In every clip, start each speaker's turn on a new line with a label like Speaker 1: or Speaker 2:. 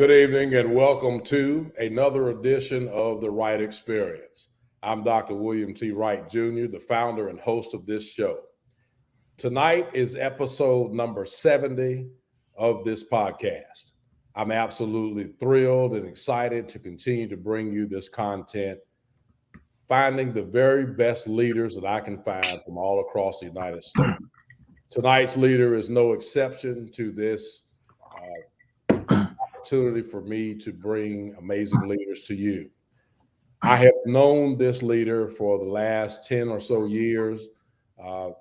Speaker 1: Good evening and welcome to another edition of the Wright Experience. I'm Dr. William T. Wright Jr., the founder and host of this show. Tonight is episode number 70 of this podcast. I'm absolutely thrilled and excited to continue to bring you this content, finding the very best leaders that I can find from all across the United States. Tonight's leader is no exception to this opportunity for me to bring amazing leaders to you. I have known this leader for the last 10 or so years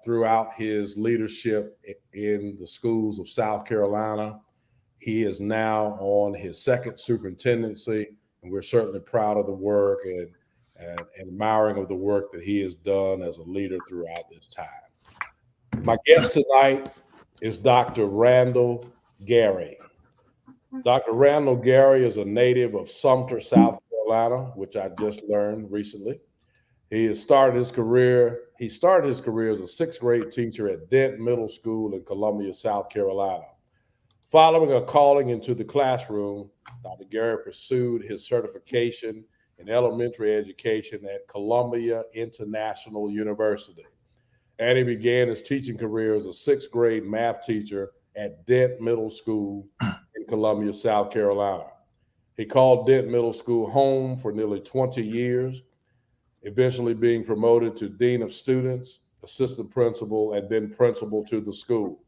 Speaker 1: throughout his leadership in the schools of South Carolina. He is now on his second superintendency, and we're certainly proud of the work and admiring of the work that he has done as a leader throughout this time. My guest tonight is Dr. Randall Gary. Dr. Randall Gary is a native of Sumter, South Carolina, which I just learned recently. He started his career as a sixth grade teacher at Dent Middle School in Columbia, South Carolina. Following a calling into the classroom, Dr. Gary pursued his certification in elementary education at Columbia International University. And he began his teaching career as a sixth grade math teacher at Dent Middle School in Columbia, South Carolina. He called Dent Middle School home for nearly 20 years, eventually being promoted to Dean of Students, Assistant Principal, and then Principal to the school.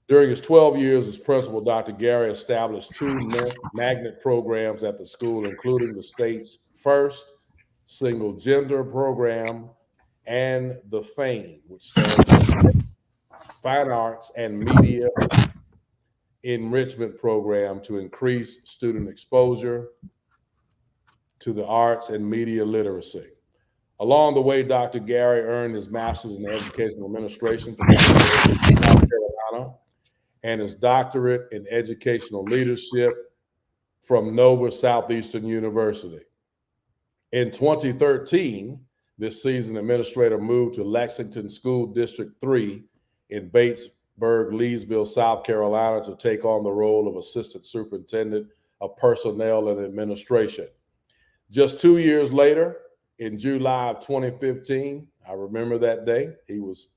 Speaker 1: During his 12 years as principal, Dr. Gary established two magnet programs at the school, including the state's first single gender program and the FAME, which stands for Fine Arts and Media Enrichment Program, to increase student exposure to the arts and media literacy. Along the way, Dr. Gary earned his master's in educational administration from the University of South Carolina and his doctorate in educational leadership from Nova Southeastern University. In 2013, this seasoned administrator moved to Lexington School District 3 in Batesburg, Leesville, South Carolina, to take on the role of Assistant Superintendent of Personnel and Administration. Just 2 years later, in July of 2015, I remember that day, he was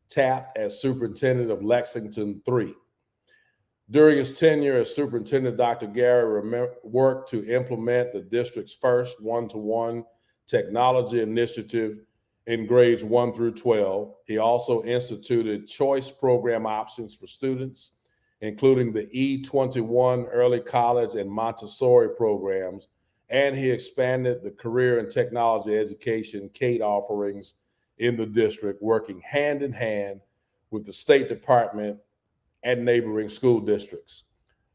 Speaker 1: tapped as Superintendent of Lexington 3. During his tenure as superintendent, Dr. Gary worked to implement the district's first one-to-one technology initiative in grades 1 through 12. He also instituted choice program options for students, including the E21 early college and Montessori programs, and he expanded the career and technology education CATE offerings in the district, working hand in hand with the State Department and neighboring school districts.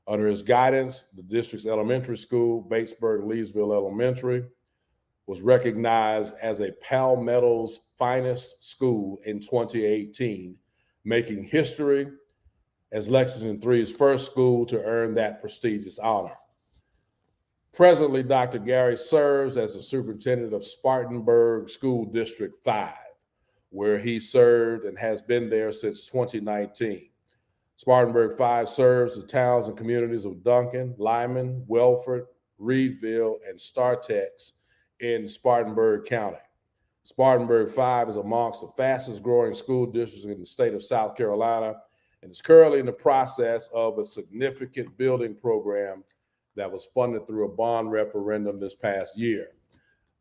Speaker 1: Under his guidance, the district's elementary school, Batesburg Leesville Elementary, was recognized as a Palmetto's finest school in 2018, making history as Lexington 3's first school to earn that prestigious honor. Presently, Dr. Gary serves as the superintendent of Spartanburg School District 5, where he served and has been there since 2019. Spartanburg 5 serves the towns and communities of Duncan, Lyman, Welford, Reedville, and Startex in Spartanburg County. Spartanburg 5 is amongst the fastest growing school districts in the state of South Carolina and is currently in the process of a significant building program that was funded through a bond referendum this past year.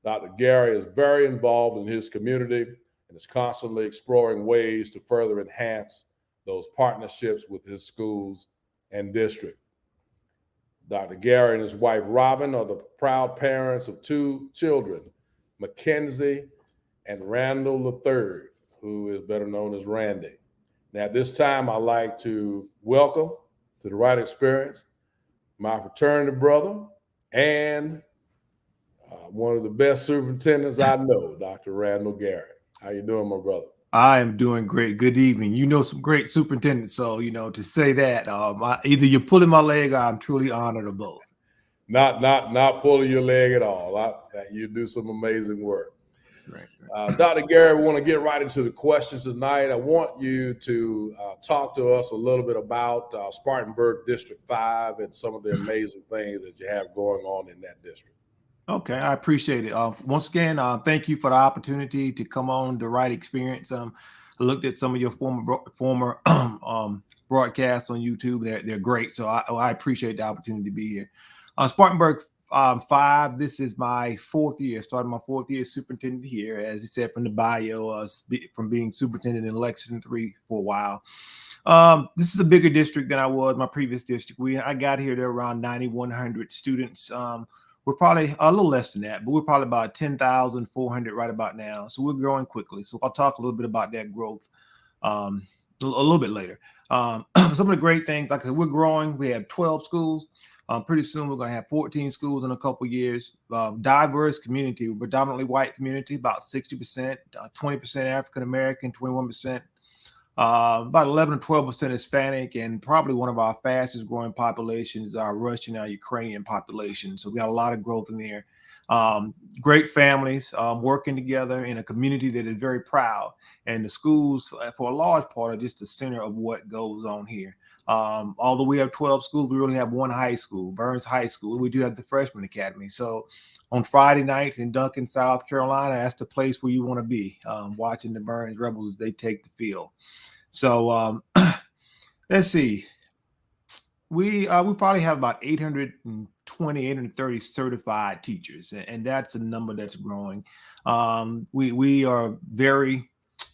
Speaker 1: Dr. Gary is very involved in his community and is constantly exploring ways to further enhance those partnerships with his schools and district. Dr. Gary and his wife, Robin, are the proud parents of two children, Mackenzie and Randall III, who is better known as Randy. Now, at this time, I'd like to welcome to the Wright Experience my fraternity brother and one of the best superintendents I know, Dr. Randall Gary. How you doing, my brother?
Speaker 2: I am doing great. Good evening. You know some great superintendents, so to say that either you're pulling my leg or I'm truly honored of both.
Speaker 1: Not pulling your leg at all. You do some amazing work.
Speaker 2: Right.
Speaker 1: Dr. Gary, we want to get right into the questions tonight. I want you to talk to us a little bit about Spartanburg District 5 and some of the amazing things that you have going on in that district.
Speaker 2: Okay, I appreciate it. Once again, thank you for the opportunity to come on the Wright Experience. I looked at some of your former broadcasts on YouTube. They're great, so I appreciate the opportunity to be here. Spartanburg 5. This is my 4th year. Started my 4th year as superintendent here, as you said from the bio, from being superintendent in Lexington 3 for a while. This is a bigger district than I was my previous district. I got here, there were around 9,100 students. We're probably a little less than that, but we're probably about 10,400 right about now. So we're growing quickly. So I'll talk a little bit about that growth a little bit later. Some of the great things, like I said, we're growing. We have 12 schools. Pretty soon we're going to have 14 schools in a couple of years. Diverse community, predominantly white community, about 60%, 20% African-American, 21%. About 11 to 12% Hispanic, and probably one of our fastest growing populations is our Russian, our Ukrainian population. So we got a lot of growth in there. Great families working together in a community that is very proud. And the schools, for a large part, are just the center of what goes on here. Although we have 12 schools, we really have one high school, Burns High School. We do have the freshman academy. So on Friday nights in Duncan, South Carolina, that's the place where you want to be, watching the Burns Rebels as they take the field. So let's see. We probably have about 820, 830 certified teachers, and that's a number that's growing.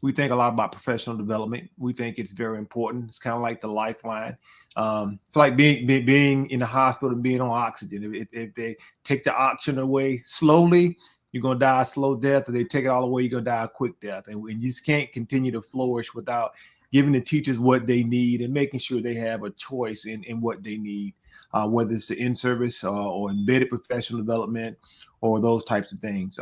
Speaker 2: We think a lot about professional development. We think it's very important. It's kind of like the lifeline. It's like being in the hospital and being on oxygen. If they take the oxygen away slowly, you're going to die a slow death. If they take it all away, you're going to die a quick death. And you just can't continue to flourish without giving the teachers what they need and making sure they have a choice in what they need, whether it's the in-service or embedded professional development or those types of things.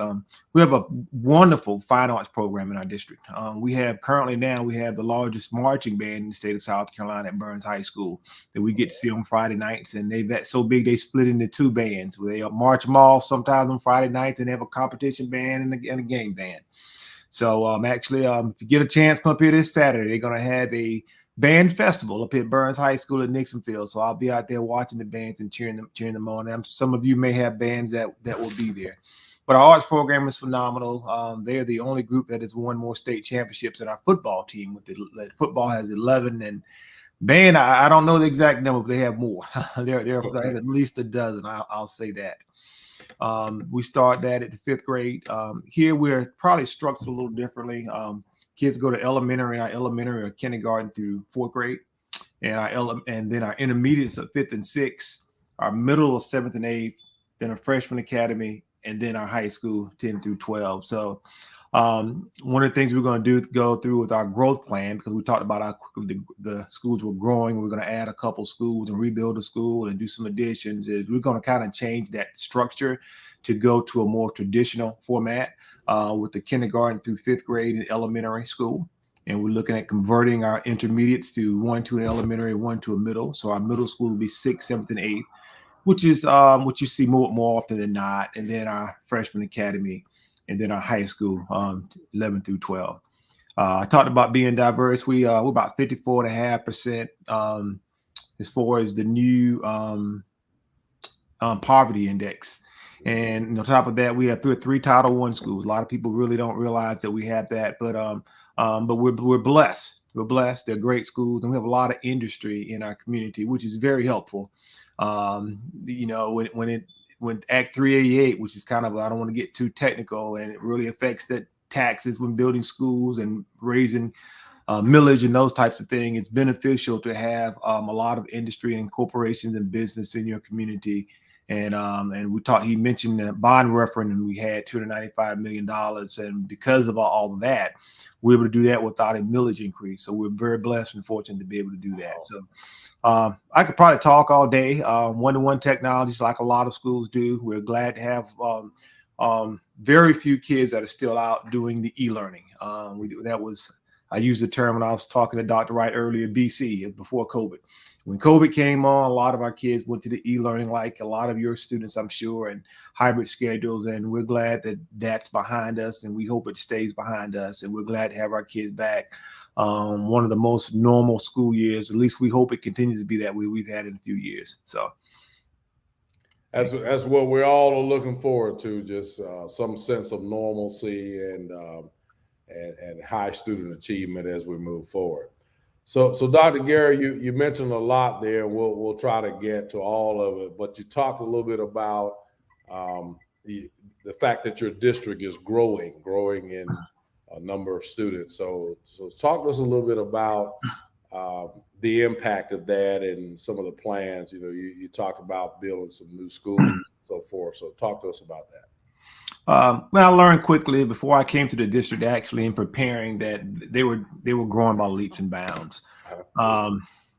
Speaker 2: We have a wonderful fine arts program in our district. We have the largest marching band in the state of South Carolina at Burns High School that we get to see on Friday nights. And they've so big, they split into 2 bands where they march them off sometimes on Friday nights, and they have a competition band and a game band. So if you get a chance, come up here this Saturday. They're going to have a band festival up at Burns High School at Nixon Field. So I'll be out there watching the bands and cheering them on. Some of you may have bands that will be there. But our arts program is phenomenal. They're the only group that has won more state championships than our football team. Football has 11, and band, I don't know the exact number, but they have more. They're at least a dozen. I'll say that. We start that at the 5th grade. Here we're probably structured a little differently. Kids go to elementary or kindergarten through 4th grade, and then our intermediates are 5th and 6th, our middle is 7th and 8th, then a freshman academy, and then our high school 10 through 12. So one of the things we're going to go through with our growth plan, because we talked about how quickly the schools were growing, we're going to add a couple schools and rebuild a school and do some additions, is we're going to kind of change that structure to go to a more traditional format with the kindergarten through 5th grade in elementary school. And we're looking at converting our intermediates to 1 to an elementary, 1 to a middle. So our middle school will be 6th, 7th, and 8th, which is what you see more often than not. And then our freshman academy, and then our high school, 11 through 12. I talked about being diverse. We're about 54.5% as far as the new poverty index. And on top of that, we have 3 Title I schools. A lot of people really don't realize that we have that, but we're blessed. We're blessed. They're great schools, and we have a lot of industry in our community, which is very helpful. When Act 388, which is kind of, I don't want to get too technical, and it really affects the taxes when building schools and raising millage and those types of things, it's beneficial to have a lot of industry and corporations and business in your community. And he mentioned the bond referendum. We had $295 million. And because of all of that, we're able to do that without a millage increase. So we're very blessed and fortunate to be able to do that. So I could probably talk all day. One-to-one technologies, like a lot of schools do. We're glad to have very few kids that are still out doing the e-learning. That was I used the term when I was talking to Dr. Wright earlier, BC, before COVID. When COVID came on, a lot of our kids went to the e-learning, like a lot of your students, I'm sure, and hybrid schedules. And we're glad that that's behind us, and we hope it stays behind us. And we're glad to have our kids back. One of the most normal school years, at least we hope it continues to be that way, we've had in a few years. So
Speaker 1: that's what we're all looking forward to, just some sense of normalcy and high student achievement as we move forward. So Dr. Gary, you mentioned a lot there. We'll try to get to all of it, but you talked a little bit about the fact that your district is growing in a number of students. So talk to us a little bit about the impact of that and some of the plans. You talked about building some new schools and so forth. So talk to us about that.
Speaker 2: Well, I learned quickly before I came to the district, actually, in preparing, that they were growing by leaps and bounds.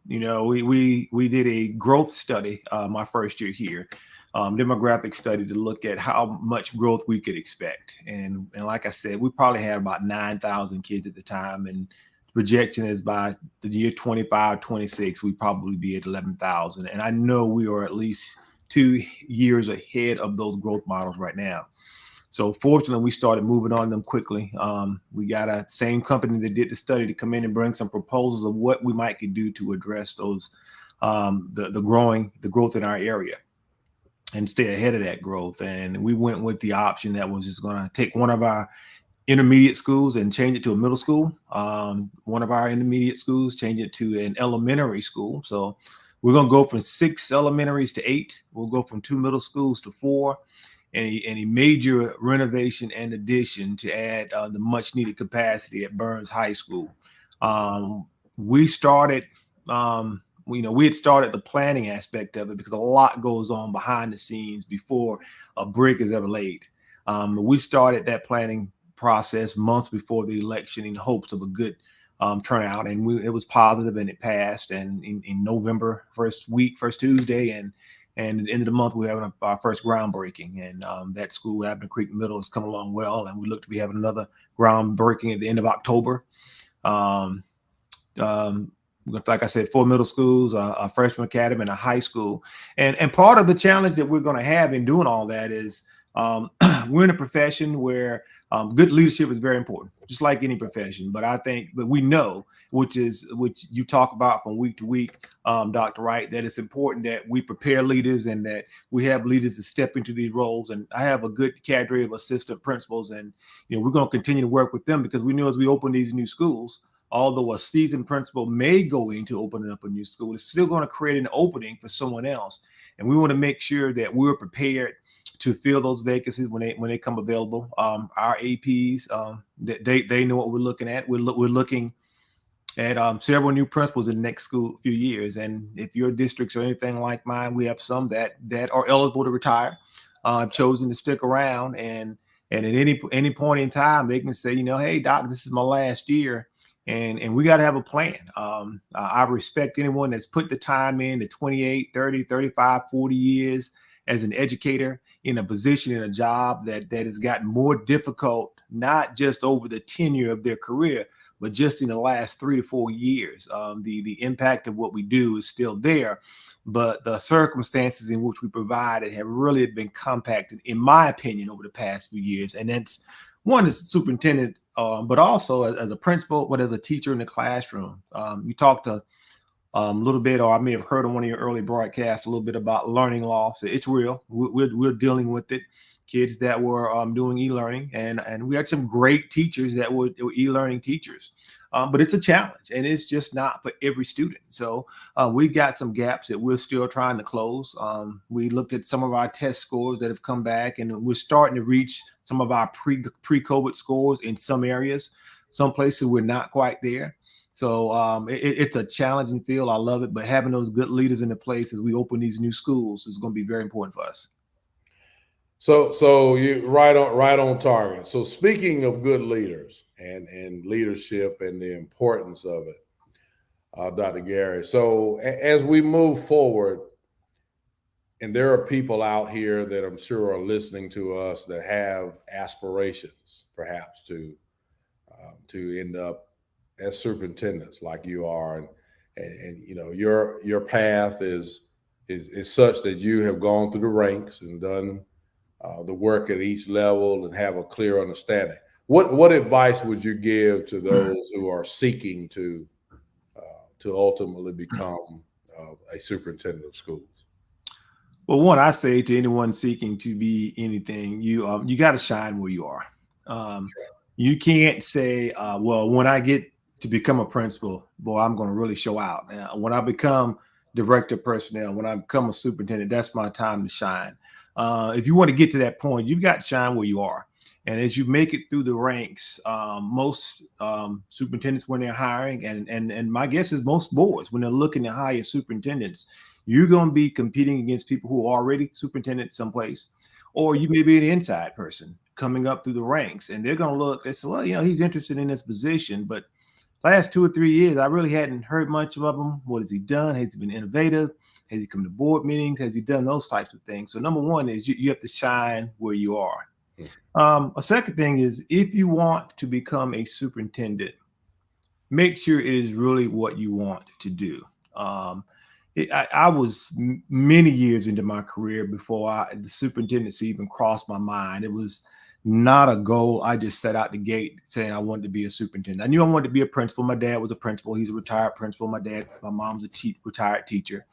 Speaker 2: We did a growth study my first year here, demographic study, to look at how much growth we could expect. And like I said, we probably had about 9,000 kids at the time, and the projection is by the year 25, 26, we'd probably be at 11,000. And I know we are at least 2 years ahead of those growth models right now. So fortunately, we started moving on them quickly. We got a same company that did the study to come in and bring some proposals of what we might could do to address those, the growth in our area and stay ahead of that growth. And we went with the option that was just going to take one of our intermediate schools and change it to a middle school. One of our intermediate schools, change it to an elementary school. So we're going to go from 6 elementaries to 8. We'll go from 2 middle schools to 4. Any major renovation and addition to add the much needed capacity at Burns High School. We started, we had started the planning aspect of it because a lot goes on behind the scenes before a brick is ever laid. We started that planning process months before the election in hopes of a good turnout, and it was positive, and it passed. And in November, first Tuesday, and at the end of the month, we're having our first groundbreaking. And that school, Abner Creek Middle, has come along well. And we look to be having another groundbreaking at the end of October. Like I said, 4 middle schools, a freshman academy, and a high school. And part of the challenge that we're going to have in doing all that is we're in a profession where good leadership is very important, just like any profession. But we know, which you talk about from week to week, Dr. Wright, that it's important that we prepare leaders and that we have leaders to step into these roles. And I have a good cadre of assistant principals, and we're going to continue to work with them, because we know as we open these new schools, although a seasoned principal may go into opening up a new school, it's still going to create an opening for someone else. And we want to make sure that we're prepared to fill those vacancies when they come available. Our APs, they know what we're looking at. We're looking at several new principals in the next few years. And if your districts are anything like mine, we have some that are eligible to retire, chosen to stick around, and at any point in time, they can say, hey, doc, this is my last year. And we got to have a plan. I respect anyone that's put the time in, the 28, 30, 35, 40 years as an educator in a position, in a job that has gotten more difficult, not just over the tenure of their career, but just in the last 3 to 4 years. The impact of what we do is still there, but the circumstances in which we provide it have really been compacted, in my opinion, over the past few years. And that's one as superintendent, but also as a principal, but as a teacher in the classroom. You talked to a little bit, or I may have heard on one of your early broadcasts, a little bit about learning loss. It's real. We're dealing with it. Kids that were doing e-learning, and we had some great teachers that were e-learning teachers. But it's a challenge, and it's just not for every student. So we've got some gaps that we're still trying to close. We looked at some of our test scores that have come back, and we're starting to reach some of our pre-COVID scores in some areas. Some places we're not quite there. So it's a challenging field. I love it, but having those good leaders in the place as we open these new schools is going to be very important for us.
Speaker 1: So you right on target. So speaking of good leaders and leadership and the importance of it, Dr. Gary. So as we move forward, and there are people out here that I'm sure are listening to us that have aspirations, perhaps to end up as superintendents like you are, and you know your path is such that you have gone through the ranks and done the work at each level and have a clear understanding. What advice would you give to those who are seeking to ultimately become a superintendent of schools?
Speaker 2: Well, one, I say to anyone seeking to be anything, you got to shine where you are. You can't say, well, when I get to become a principal, boy, I'm going to really show out. When I become director of personnel, when I become a superintendent, that's my time to shine. If you want to get to that point, you've got to shine where you are. And as you make it through the ranks, most superintendents, when they're hiring, and my guess is most boards, when they're looking to hire superintendents, you're going to be competing against people who are already superintendent someplace, or you may be an inside person coming up through the ranks, and they're going to look and say, well, you know, he's interested in this position, but last 2 or 3 years, I really hadn't heard much of him. What has he done? Has he been innovative? Has he come to board meetings? Has he done those types of things? So number one is you have to shine where you are. A second thing is, if you want to become a superintendent, make sure it is really what you want to do. I was many years into my career before the superintendency even crossed my mind. It was not a goal. I just set out the gate saying I wanted to be a superintendent. I knew I wanted to be a principal. My dad was a principal. He's a retired principal. My mom's a retired teacher.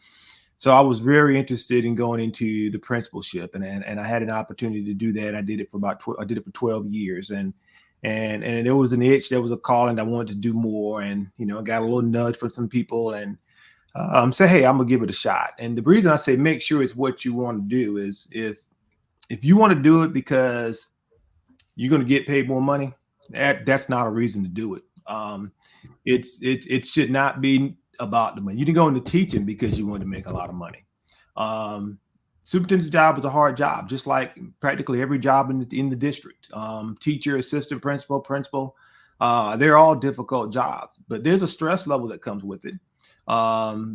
Speaker 2: So I was very interested in going into the principalship, and I had an opportunity to do that. I did it for I did it for 12 years, and there was an itch, there was a calling. I wanted to do more, and you know, got a little nudge from some people, and say, hey, I'm gonna give it a shot. And the reason I say make sure it's what you want to do is if you want to do it because you're going to get paid more money, that's not a reason to do it. It should not be about the money. You didn't go into teaching because you wanted to make a lot of money. Superintendent's job is a hard job, just like practically every job in the district. Teacher, assistant principal, they're all difficult jobs, but there's a stress level that comes with it.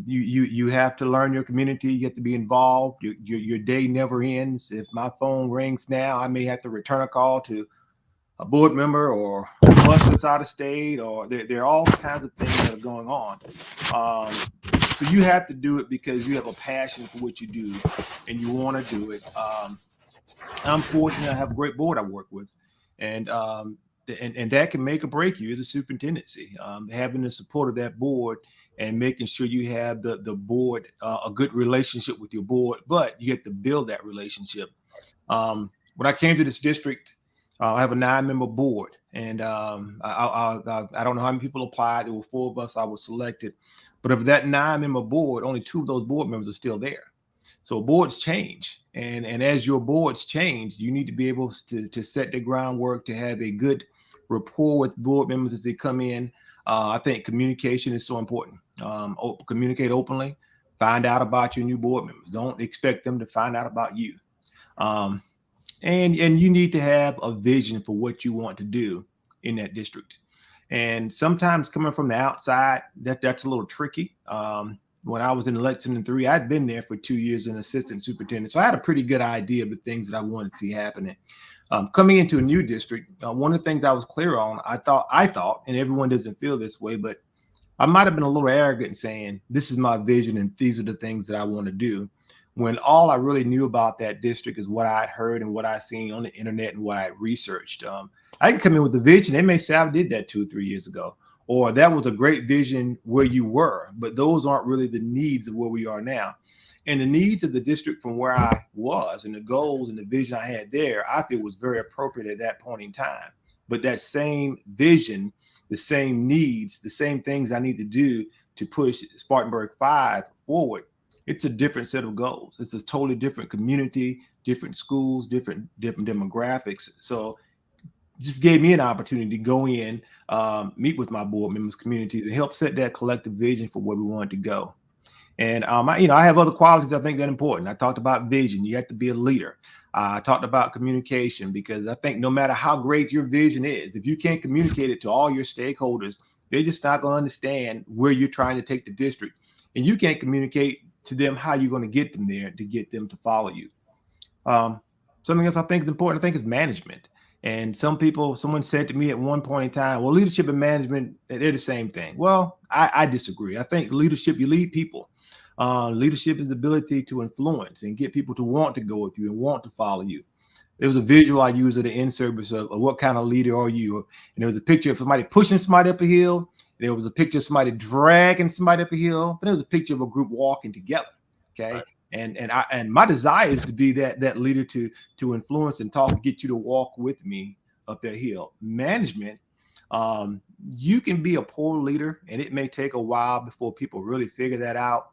Speaker 2: You have to learn your community. You have to be involved. Your day never ends. If my phone rings now, I may have to return a call to a board member or a bus that's out of state, or there are all kinds of things that are going on. So you have to do it because you have a passion for what you do and you want to do it. I'm fortunate I have a great board I work with, and that can make or break you as a superintendency. Having the support of that board and making sure you have the board, a good relationship with your board, but you have to build that relationship. When I came to this district, I have a 9-member board, and I don't know how many people applied. There were 4 of us. I was selected, but of that 9-member board, only 2 of those board members are still there. So boards change, and as your boards change, you need to be able to set the groundwork to have a good rapport with board members as they come in. I think communication is so important. Communicate openly. Find out about your new board members. Don't expect them to find out about you. And you need to have a vision for what you want to do in that district. And sometimes coming from the outside, that's a little tricky. When I was in Lexington 3, I'd been there for 2 years as an assistant superintendent. So I had a pretty good idea of the things that I wanted to see happening. Coming into a new district, one of the things I was clear on, I thought, and everyone doesn't feel this way, but I might have been a little arrogant in saying, this is my vision and these are the things that I want to do, when all I really knew about that district is what I'd heard and what I'd seen on the internet and what I researched. I can come in with a vision. They may say I did that 2 or 3 years ago, or that was a great vision where you were, but those aren't really the needs of where we are now. And the needs of the district from where I was and the goals and the vision I had there, I feel was very appropriate at that point in time. But that same vision, the same needs, the same things I need to do to push Spartanburg 5 forward, it's a different set of goals. It's a totally different community, different schools, different demographics. So just gave me an opportunity to go in, meet with my board members, communities, and help set that collective vision for where we wanted to go. And I have other qualities I think that are important. I talked about vision. You have to be a leader. I talked about communication, because I think no matter how great your vision is, if you can't communicate it to all your stakeholders, they're just not going to understand where you're trying to take the district. And you can't communicate to them how you're going to get them there to get them to follow you. Something else I think is important, I think, is management. And someone said to me at one point in time, well, leadership and management, they're the same thing. Well, I disagree. I think leadership, you lead people. Leadership is the ability to influence and get people to want to go with you and want to follow you. There was a visual I used at the in-service of what kind of leader are you? And there was a picture of somebody pushing somebody up a hill. There was a picture of somebody dragging somebody up a hill. But there was a picture of a group walking together. Okay.
Speaker 1: Right.
Speaker 2: And my desire is to be that leader to influence and talk, get you to walk with me up that hill. Management, you can be a poor leader, and it may take a while before people really figure that out.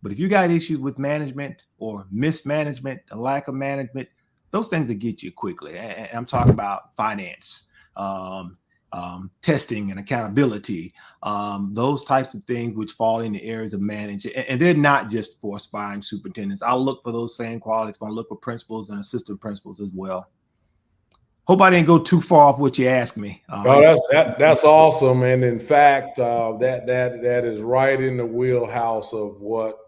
Speaker 2: But if you got issues with management or mismanagement, the lack of management, those things that get you quickly. And I'm talking about finance, testing and accountability, those types of things which fall in the areas of management. And they're not just for aspiring superintendents. I'll look for those same qualities. I'm going to look for principals and assistant principals as well. Hope I didn't go too far off what you asked me.
Speaker 1: That's awesome. And in fact, that is right in the wheelhouse of what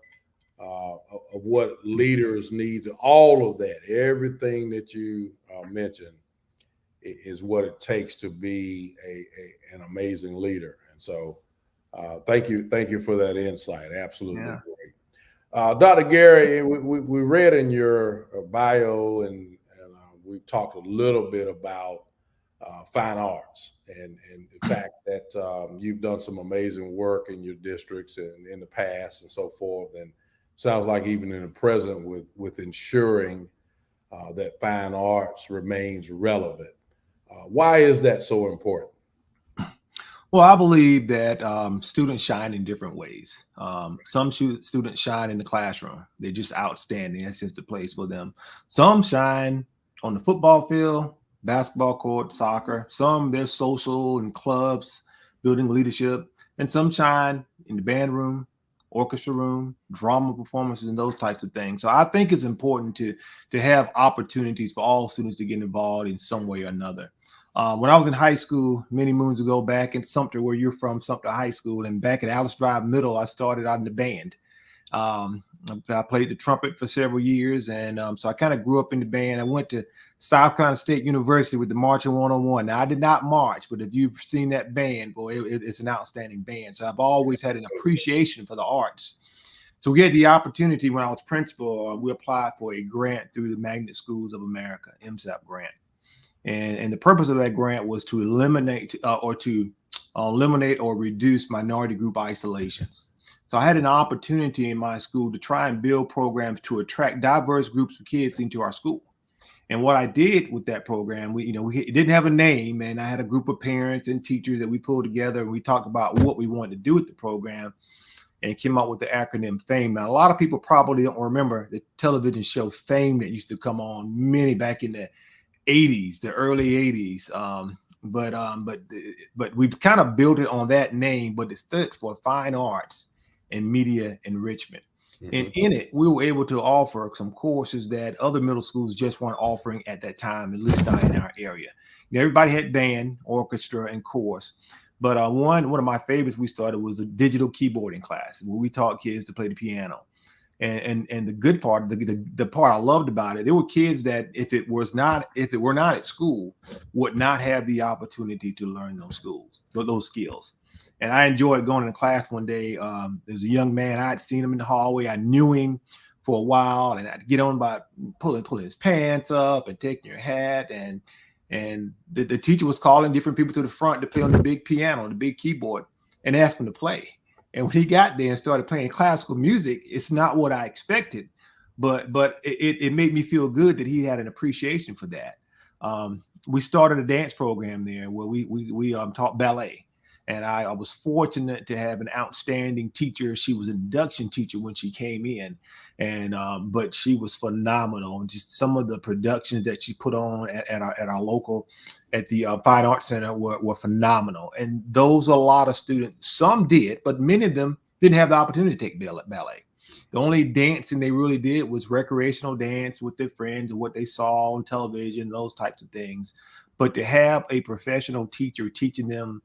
Speaker 1: leaders need. All of that, everything that you mentioned, is what it takes to be an amazing leader. And so, thank you for that insight. Absolutely great. Dr. Gary, we read in your bio and we've talked a little bit about fine arts and the fact that you've done some amazing work in your districts and in the past and so forth. And sounds like even in the present with ensuring that fine arts remains relevant. Why is that so important?
Speaker 2: Well, I believe that students shine in different ways. Some students shine in the classroom. They're just outstanding. That's just the place for them. Some shine on the football field, basketball court, soccer. Some they're social in clubs, building leadership. And some shine in the band room, orchestra room, drama performances, and those types of things. So I think it's important to have opportunities for all students to get involved in some way or another. When I was in high school many moons ago, back in Sumter, where you're from, Sumter High School, and back at Alice Drive Middle, I started out in the band. I played the trumpet for several years, and so I kind of grew up in the band. I went to South Carolina State University with the Marching 101. Now, I did not march, but if you've seen that band, boy, it's an outstanding band. So I've always had an appreciation for the arts. So we had the opportunity when I was principal, we applied for a grant through the Magnet Schools of America, MSAP grant. And the purpose of that grant was to eliminate or reduce minority group isolations. So I had an opportunity in my school to try and build programs to attract diverse groups of kids into our school. And what I did with that program, we didn't have a name, and I had a group of parents and teachers that we pulled together, and we talked about what we wanted to do with the program and came up with the acronym FAME. Now, a lot of people probably don't remember the television show FAME that used to come on many back in the 80s, the early 80s. But we've kind of built it on that name, but it stood for Fine Arts and Media Enrichment. Mm-hmm. And in it, we were able to offer some courses that other middle schools just weren't offering at that time, at least not in our area. Everybody had band, orchestra, and chorus. But one of my favorites we started was a digital keyboarding class where we taught kids to play the piano. And the good part, the part I loved about it, there were kids that if it were not at school, would not have the opportunity to learn those skills. And I enjoyed going to class one day. There's a young man, I'd seen him in the hallway. I knew him for a while, and I'd get on by pulling his pants up and taking your hat. And the teacher was calling different people to the front to play on the big piano, the big keyboard, and asked him to play. And when he got there and started playing classical music, it's not what I expected, but it made me feel good that he had an appreciation for that. We started a dance program there where we taught ballet. And I was fortunate to have an outstanding teacher. She was an induction teacher when she came in, but she was phenomenal. And just some of the productions that she put on at our local, at the Fine Arts Center were phenomenal. And those are a lot of students. Some did, but many of them didn't have the opportunity to take ballet. The only dancing they really did was recreational dance with their friends and what they saw on television, those types of things. But to have a professional teacher teaching them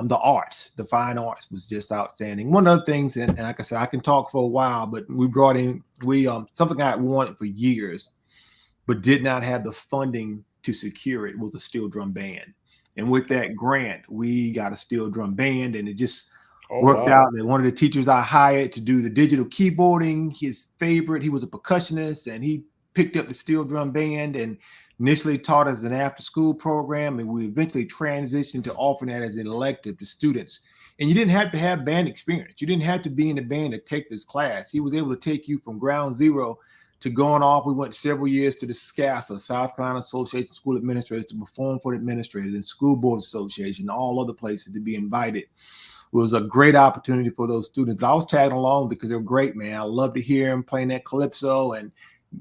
Speaker 2: the arts, the fine arts, was just outstanding. One of the things, and like I said, I can talk for a while, but we brought in something I wanted for years, but did not have the funding to secure it was a steel drum band. And with that grant, we got a steel drum band, and it just worked out that one of the teachers I hired to do the digital keyboarding, his favorite, he was a percussionist, and he picked up the steel drum band and initially taught as an after-school program, and we eventually transitioned to offering that as an elective to students. And you didn't have to have band experience. You didn't have to be in the band to take this class. He was able to take you from ground zero to going off. We went several years to the SCASA, South Carolina Association of School Administrators, to perform for the administrators and School Board Association, and all other places to be invited. It was a great opportunity for those students. But I was tagging along because they were great, man. I love to hear them playing that calypso and,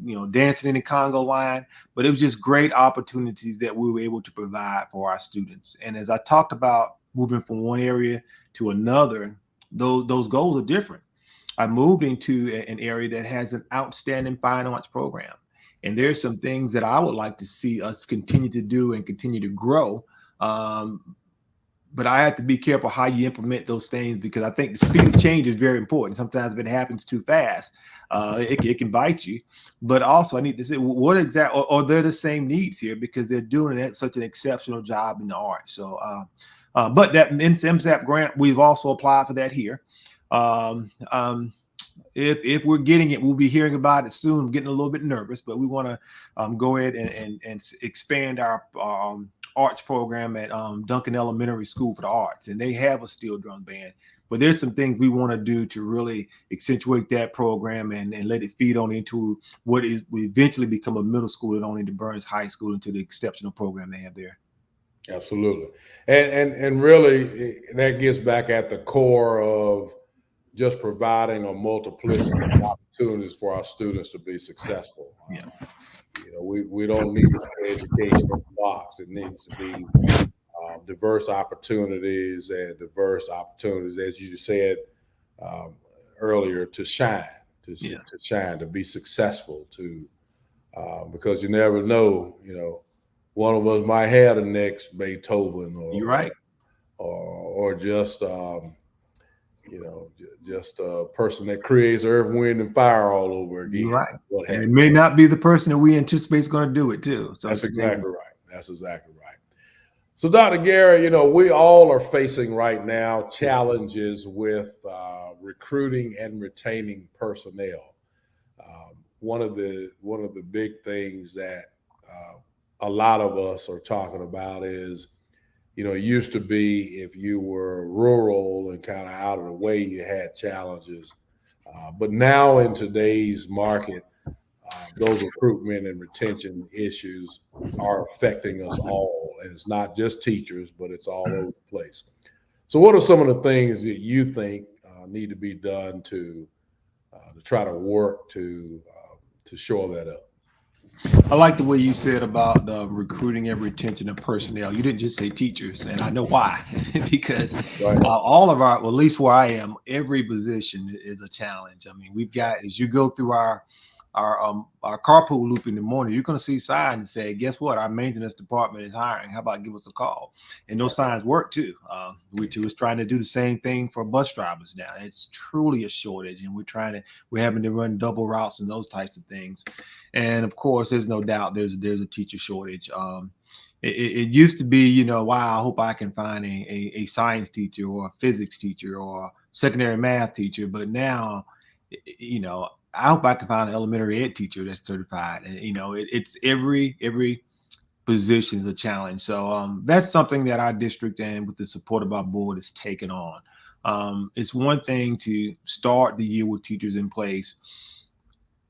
Speaker 2: you know, dancing in the Congo line. But it was just great opportunities that we were able to provide for our students. And as I talked about moving from one area to another, those goals are different. I moved into an area that has an outstanding fine arts program. And there's some things that I would like to see us continue to do and continue to grow. But I have to be careful how you implement those things, because I think the speed of change is very important. Sometimes if it happens too fast, it can bite you. But also I need to say, what exactly, or they're the same needs here, because they're doing such an exceptional job in the art. So, but that MSAP grant, we've also applied for that here. If we're getting it, we'll be hearing about it soon. I'm getting a little bit nervous, but we want to go ahead and expand our arts program at Duncan Elementary School for the Arts, and they have a steel drum band. But there's some things we want to do to really accentuate that program and let it feed on into what will eventually become a middle school and on into Burns High School, into the exceptional program they have there.
Speaker 1: Absolutely. And really, that gets back at the core of just providing a multiplicity of opportunities for our students to be successful.
Speaker 2: Yeah.
Speaker 1: You know, we don't need education in the box. It needs to be diverse opportunities, as you said earlier, to shine, to be successful, because you never know, you know, one of us might have the next Beethoven, or
Speaker 2: you're right,
Speaker 1: or just you know, just a person that creates earth, wind, and fire all over again.
Speaker 2: You're right. And it may not be the person that we anticipate is going to do it too. So
Speaker 1: that's exactly right. That's exactly right. So, Dr. Gary, you know, we all are facing right now challenges with recruiting and retaining personnel. One of the big things that a lot of us are talking about is, you know, it used to be if you were rural and kind of out of the way, you had challenges. But now in today's market, those recruitment and retention issues are affecting us all. And it's not just teachers, but it's all over the place. So what are some of the things that you think need to be done to try to work to shore that up?
Speaker 2: I like the way you said about recruiting and retention of personnel. You didn't just say teachers, and I know why. Because all of our, well, at least where I am, every position is a challenge. I mean, we've got, as you go through our carpool loop in the morning, you're going to see signs that say, guess what? Our maintenance department is hiring. How about give us a call? And those signs work too. We was trying to do the same thing for bus drivers now. It's truly a shortage, and we're having to run double routes and those types of things. And of course, there's no doubt there's a teacher shortage. It used to be, you know, wow, I hope I can find a science teacher or a physics teacher or a secondary math teacher. But now, you know, I hope I can find an elementary ed teacher that's certified. And, you know, it's every position is a challenge. So that's something that our district, and with the support of our board, is taken on. It's one thing to start the year with teachers in place,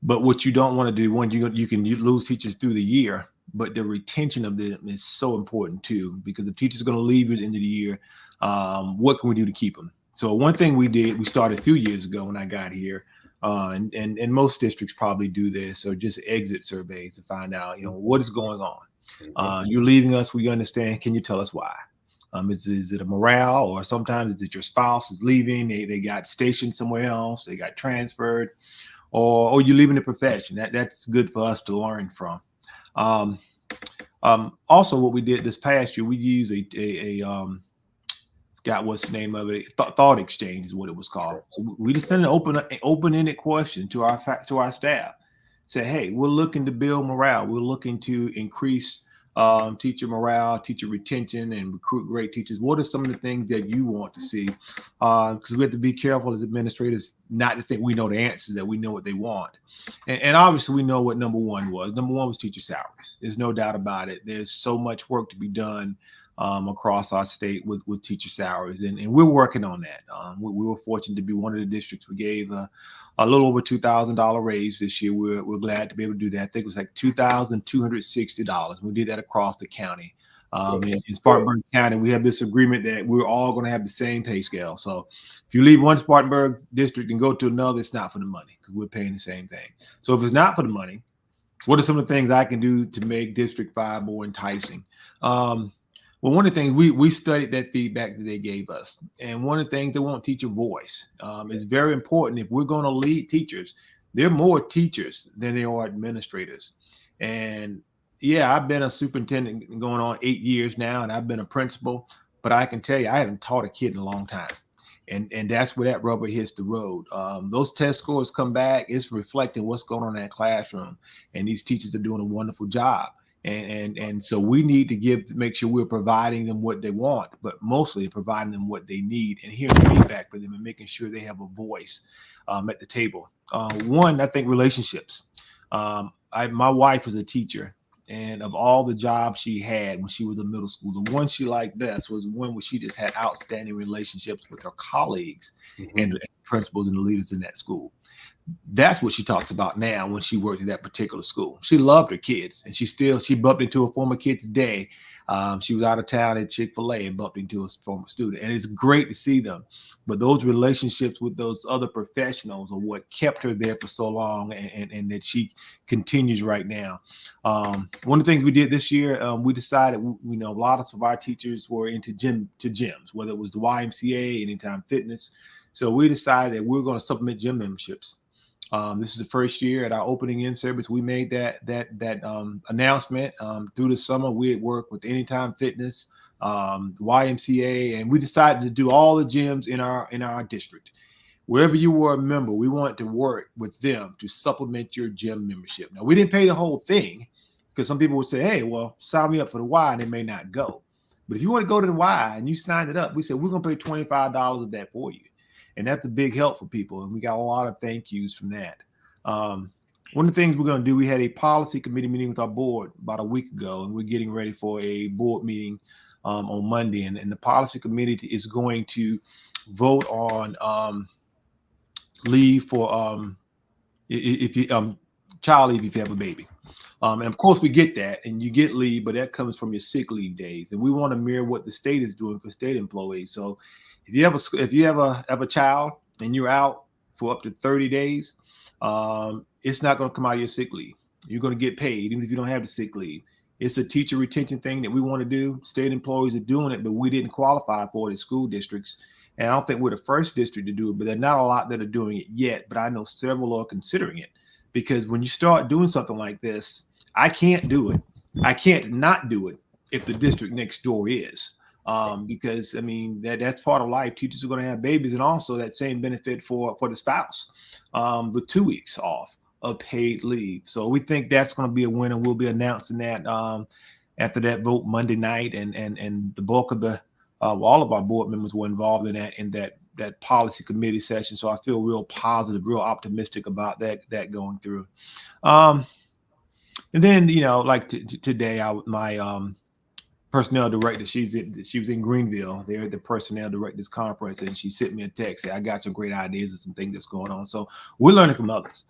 Speaker 2: but what you don't want to do, when you can lose teachers through the year, but the retention of them is so important too, because the teachers are going to leave at the end of the year. What can we do to keep them? So one thing we started a few years ago when I got here, and most districts probably do this, or just exit surveys to find out, you know, what is going on. You're leaving us, we understand. Can you tell us why? Is it a morale, or sometimes is it your spouse is leaving, they got stationed somewhere else, they got transferred, or you're leaving the profession. That's good for us to learn from. Also, what we did this past year, we used what's the name of it? Thought exchange is what it was called. So we just sent an open-ended question to our staff. Say, hey, we're looking to build morale. We're looking to increase teacher morale, teacher retention, and recruit great teachers. What are some of the things that you want to see? Because we have to be careful as administrators not to think we know the answers, that we know what they want. And obviously we know what number one was. Number one was teacher salaries. There's no doubt about it. There's so much work to be done across our state with teacher salaries, and we're working on that. We were fortunate to be one of the districts. We gave a little over $2,000 raise this year. We're glad to be able to do that. I think it was like $2,260. We did that across the county. In Spartanburg County, we have this agreement that we're all going to have the same pay scale. So if you leave one Spartanburg district and go to another, it's not for the money, because we're paying the same thing. So if it's not for the money, what are some of the things I can do to make District 5 more enticing? Well, one of the things we studied that feedback that they gave us, and one of the things they want teacher voice. Is very important. If we're going to lead teachers, there are more teachers than there are administrators. And yeah, I've been a superintendent going on 8 years now, and I've been a principal, but I can tell you, I haven't taught a kid in a long time. And that's where that rubber hits the road. Those test scores come back, it's reflecting what's going on in that classroom, and these teachers are doing a wonderful job. And so we need to make sure we're providing them what they want, but mostly providing them what they need and hearing feedback from them and making sure they have a voice at the table. One, I think relationships. My wife was a teacher, and of all the jobs she had when she was in middle school, the one she liked best was one where she just had outstanding relationships with her colleagues and the principals and the leaders in that school. That's what she talks about now when she worked at that particular school. She loved her kids, and she bumped into a former kid today. She was out of town at Chick-fil-A and bumped into a former student, and it's great to see them. But those relationships with those other professionals are what kept her there for so long, and that she continues right now. One of the things we did this year, we decided, a lot of our teachers were into gyms, whether it was the YMCA, Anytime Fitness. So we decided that we're going to supplement gym memberships. This is the first year at our opening in service. We made that announcement. Through the summer, we had worked with Anytime Fitness, YMCA, and we decided to do all the gyms in our district. Wherever you were a member, we wanted to work with them to supplement your gym membership. Now, we didn't pay the whole thing, because some people would say, hey, well, sign me up for the Y, and they may not go. But if you want to go to the Y and you signed it up, we said, we're going to pay $25 of that for you. And that's a big help for people. And we got a lot of thank yous from that. One of the things we're going to do, we had a policy committee meeting with our board about a week ago, and we're getting ready for a board meeting on Monday. And the policy committee is going to vote on leave for child leave if you have a baby. And of course, we get that, and you get leave, but that comes from your sick leave days. And we want to mirror what the state is doing for state employees. So if you have a child and you're out for up to 30 days, it's not going to come out of your sick leave. You're going to get paid even if you don't have the sick leave. It's a teacher retention thing that we want to do. State employees are doing it, but we didn't qualify for it as school districts. And I don't think we're the first district to do it, but there are not a lot that are doing it yet. But I know several are considering it, because when you start doing something like this, I can't do it. I can't not do it if the district next door is. Because that's part of life. Teachers are going to have babies, and also that same benefit for the spouse with 2 weeks off of paid leave. So we think that's going to be a win, and we'll be announcing that after that vote Monday night. And the bulk of all of our board members were involved in that policy committee session. So I feel real positive, real optimistic about that going through. And then today, my personnel director, she was in Greenville. They're at the personnel directors conference, and she sent me a text. Say, I got some great ideas and some things that's going on. So we're learning from others.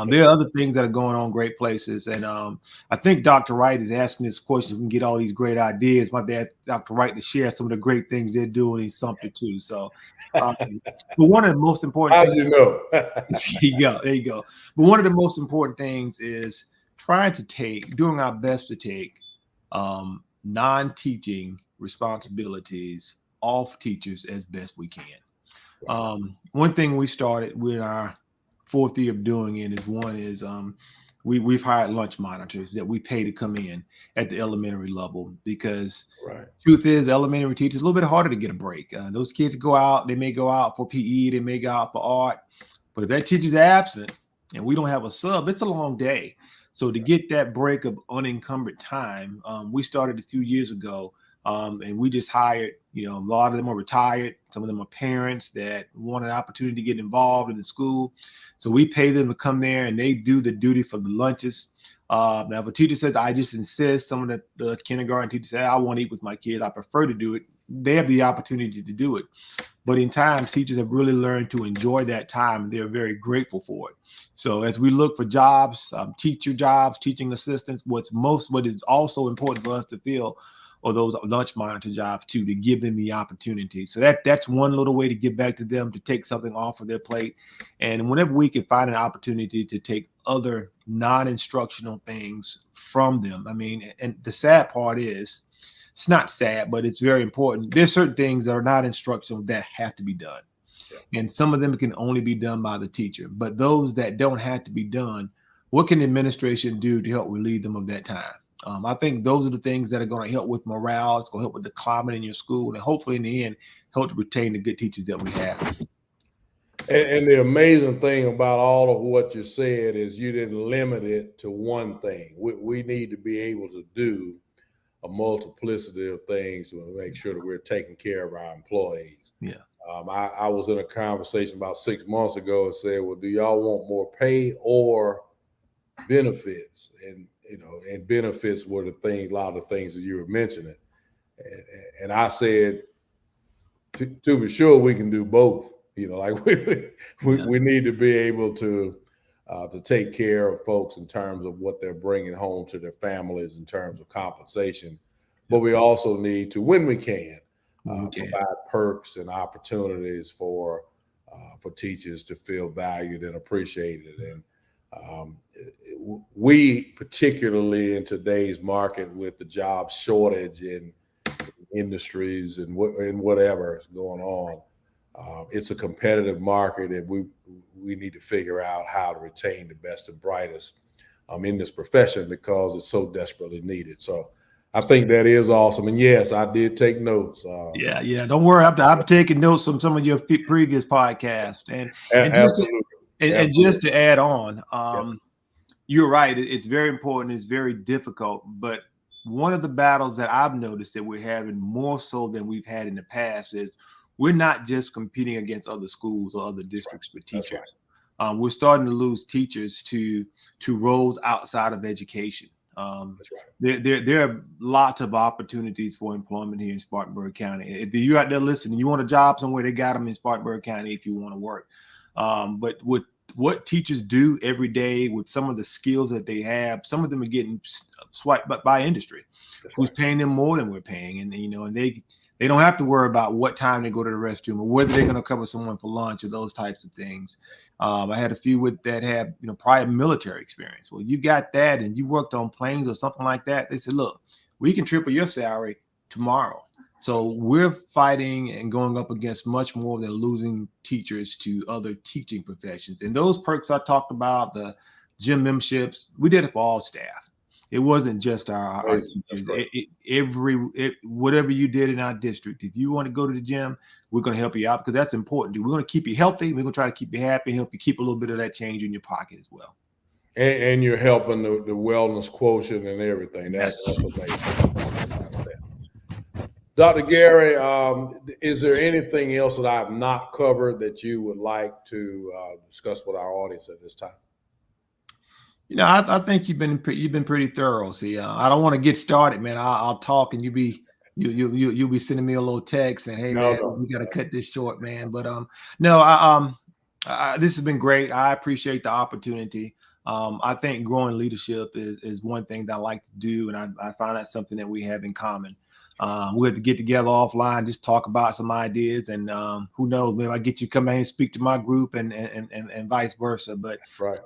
Speaker 2: There are other things that are going on great places. And I think Dr. Wright is asking this question. We can get all these great ideas. My dad, Dr. Wright, to share some of the great things they're doing in Sumter too. So, but one of the most important
Speaker 1: How
Speaker 2: things,
Speaker 1: do you know?
Speaker 2: there you go. But one of the most important things is doing our best to take non-teaching responsibilities off teachers as best we can. One thing we're in our fourth year of doing it is we've hired lunch monitors that we pay to come in at the elementary level, because truth is, elementary teachers a little bit harder to get a break. Those kids go out, they may go out for PE, they may go out for art, but if that teacher's absent and we don't have a sub, it's a long day. So to get that break of unencumbered time, we started a few years ago, and we just hired, a lot of them are retired. Some of them are parents that want an opportunity to get involved in the school. So we pay them to come there and they do the duty for the lunches. Now, if a teacher said, I just insist, some of the kindergarten teachers say, I want to eat with my kids, I prefer to do it. They have the opportunity to do it. But in time, teachers have really learned to enjoy that time. They're very grateful for it. So as we look for jobs, teacher jobs, teaching assistants, what is also important for us to fill or those lunch monitor jobs too, to give them the opportunity. So that's one little way to get back to them, to take something off of their plate. And whenever we can find an opportunity to take other non-instructional things from them. I mean, and the sad part is, it's not sad, but it's very important. There's certain things that are not instructional that have to be done. Yeah. And some of them can only be done by the teacher. But those that don't have to be done, what can the administration do to help relieve them of that time? I think those are the things that are going to help with morale. It's going to help with the climate in your school, and hopefully in the end, help to retain the good teachers that we have.
Speaker 1: And the amazing thing about all of what you said is you didn't limit it to one thing. We need to be able to do a multiplicity of things to make sure that we're taking care of our employees.
Speaker 2: Yeah.
Speaker 1: I was in a conversation about 6 months ago and said, well, do y'all want more pay or benefits? And, and benefits were a lot of the things that you were mentioning. And I said, to be sure, we can do both. Like we need to be able to take care of folks in terms of what they're bringing home to their families in terms of compensation. But we also need to, when we can, provide perks and opportunities for teachers to feel valued and appreciated. And we, particularly in today's market with the job shortage in industries and whatever is going on, it's a competitive market, and we need to figure out how to retain the best and brightest in this profession because it's so desperately needed. So I think that is awesome. And yes, I did take notes.
Speaker 2: Yeah. Don't worry. I'm taking notes from some of your previous podcasts. And
Speaker 1: absolutely.
Speaker 2: And just to add on, you're right. It's very important. It's very difficult. But one of the battles that I've noticed that we're having more so than we've had in the past is we're not just competing against other schools or other districts for teachers. Right. We're starting to lose teachers to roles outside of education. That's right. There are lots of opportunities for employment here in Spartanburg County. If you're out there listening, you want a job somewhere, they got them in Spartanburg County if you want to work. But with what teachers do every day, with some of the skills that they have, some of them are getting swiped by industry. That's who's right. Paying them more than we're paying, and and they don't have to worry about what time they go to the restroom or whether they're going to cover someone for lunch or those types of things. I had a few that had prior military experience. Well, you got that and you worked on planes or something like that. They said, look, we can triple your salary tomorrow. So we're fighting and going up against much more than losing teachers to other teaching professions. And those perks I talked about, the gym memberships, we did it for all staff. It wasn't just our teachers. Whatever you did in our district, if you want to go to the gym, we're going to help you out because that's important. We're going to keep you healthy. We're going to try to keep you happy, help you keep a little bit of that change in your pocket as well.
Speaker 1: And you're helping the wellness quotient and everything. That's amazing. Dr. Gary, is there anything else that I've not covered that you would like to discuss with our audience at this time?
Speaker 2: I think you've been pretty thorough. See, I don't want to get started, man. I'll talk and you'll be sending me a little text and hey, man, we got to cut this short, man. But this has been great. I appreciate the opportunity. I think growing leadership is one thing that I like to do, and I find that's something that we have in common. We have to get together offline, just talk about some ideas, and who knows, maybe I get you to come in and speak to my group and vice versa. But
Speaker 1: right.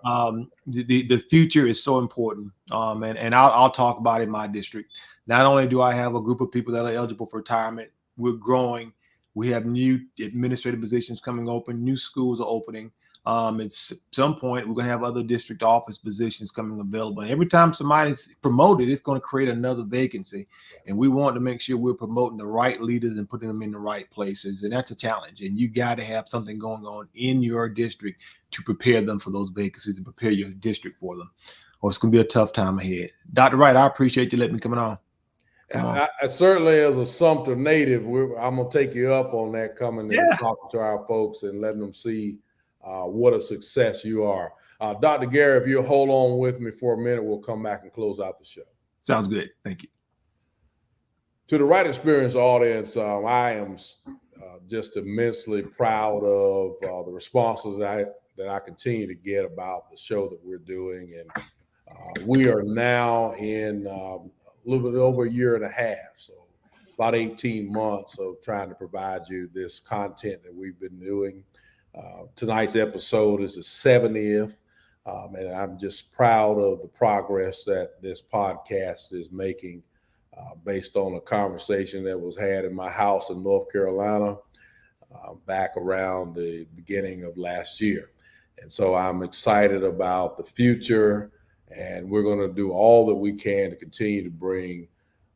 Speaker 2: The future is so important, and I'll talk about it in my district. Not only do I have a group of people that are eligible for retirement, we're growing. We have new administrative positions coming open. New schools are opening. At some point, we're going to have other district office positions coming available. And every time somebody's promoted, it's going to create another vacancy. And we want to make sure we're promoting the right leaders and putting them in the right places. And that's a challenge. And you got to have something going on in your district to prepare them for those vacancies and prepare your district for them. or it's going to be a tough time ahead. Dr. Wright, I appreciate you letting me come on.
Speaker 1: I certainly, as a Sumter native, I'm going to take you up on that, coming and talking to our folks and letting them see what a success you are. Dr. Gary, if you'll hold on with me for a minute, we'll come back and close out the show.
Speaker 2: Sounds good. Thank you.
Speaker 1: To the Wright Experience audience, I am just immensely proud of the responses that I continue to get about the show that we're doing. And we are now in a little bit over a year and a half, so about 18 months of trying to provide you this content that we've been doing. Tonight's episode is the 70th, and I'm just proud of the progress that this podcast is making based on a conversation that was had in my house in North Carolina back around the beginning of last year. And so I'm excited about the future, and we're going to do all that we can to continue to bring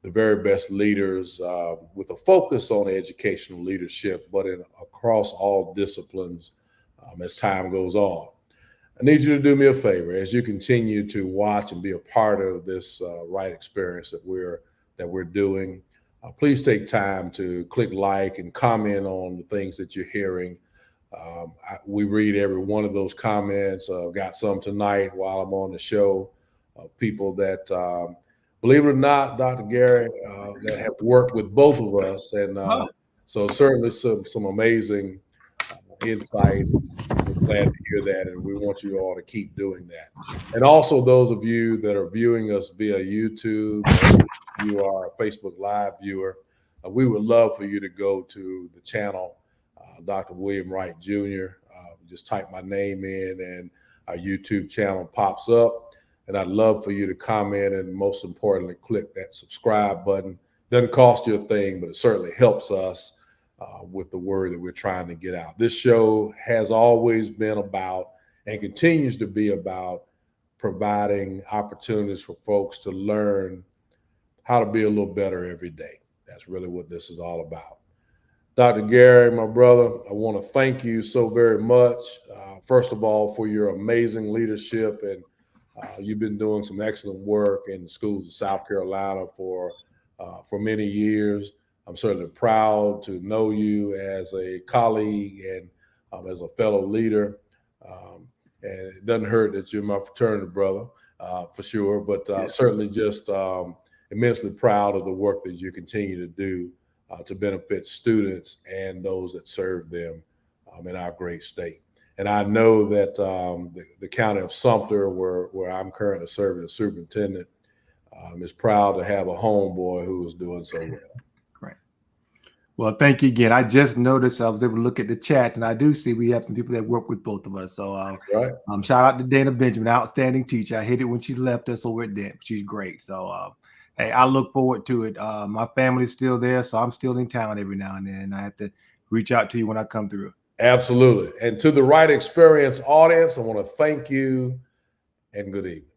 Speaker 1: the very best leaders with a focus on educational leadership, but across all disciplines as time goes on. I need you to do me a favor as you continue to watch and be a part of this Wright Experience that we're doing. Please take time to click like and comment on the things that you're hearing. We read every one of those comments. Got some tonight while I'm on the show of people that, believe it or not, Dr. Gary, that have worked with both of us. And so certainly some amazing insight. We're glad to hear that, and we want you all to keep doing that. And also those of you that are viewing us via YouTube, you are a Facebook Live viewer, we would love for you to go to the channel, Dr. William Wright Jr. Just type my name in and our YouTube channel pops up. And I'd love for you to comment and, most importantly, click that subscribe button. Doesn't cost you a thing, but it certainly helps us with the word that we're trying to get out. This show has always been about and continues to be about providing opportunities for folks to learn how to be a little better every day. That's really what this is all about. Dr. Gary, my brother, I want to thank you so very much. First of all, for your amazing leadership, and you've been doing some excellent work in the schools of South Carolina for many years. I'm certainly proud to know you as a colleague and as a fellow leader. And it doesn't hurt that you're my fraternity brother, for sure, but certainly just immensely proud of the work that you continue to do to benefit students and those that serve them in our great state. And I know that the county of Sumter, where I'm currently serving as superintendent, is proud to have a homeboy who is doing so well.
Speaker 2: Great. Well, thank you again. I just noticed I was able to look at the chats, and I do see we have some people that work with both of us. So
Speaker 1: right.
Speaker 2: Shout out to Dana Benjamin, outstanding teacher. I hate it when she left us over at Dent. She's great. So hey, I look forward to it. My family's still there, so I'm still in town every now and then. I have to reach out to you when I come through.
Speaker 1: Absolutely. And to the Wright Experience audience, I want to thank you and good evening.